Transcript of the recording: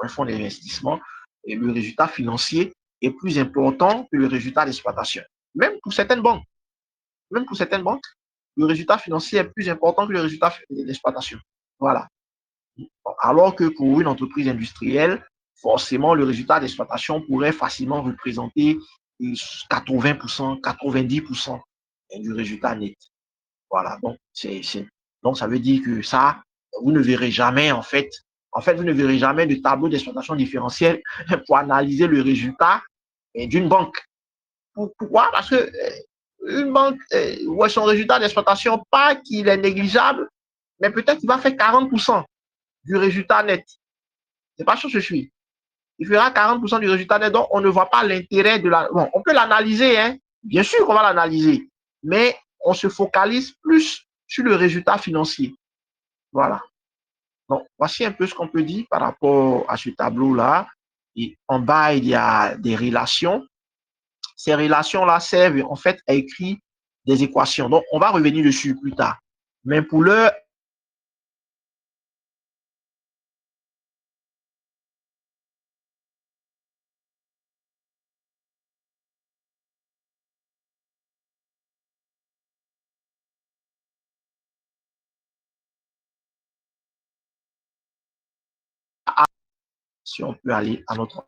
un fonds d'investissement, et le résultat financier est plus important que le résultat d'exploitation. Même pour certaines banques, même pour certaines banques, le résultat financier est plus important que le résultat d'exploitation. Voilà. Alors que pour une entreprise industrielle, forcément, le résultat d'exploitation pourrait facilement représenter 80%, 90% du résultat net. Voilà, donc ça veut dire que ça, vous ne verrez jamais, vous ne verrez jamais de tableau d'exploitation différentielle pour analyser le résultat d'une banque. Pourquoi? Parce que une banque, ouais, son résultat d'exploitation, pas qu'il est négligeable, mais peut-être qu'il va faire 40% du résultat net. C'est pas sûr que je suis. Il fera 40% du résultat net, donc on ne voit pas l'intérêt de la. Bon, on peut l'analyser, hein. Bien sûr qu'on va l'analyser, mais on se focalise plus sur le résultat financier. Voilà. Donc, voici un peu ce qu'on peut dire par rapport à ce tableau-là. Et en bas, il y a des relations. Ces relations-là servent en fait à écrire des équations. Donc, on va revenir dessus plus tard. Mais pour l'heure, si on peut aller à notre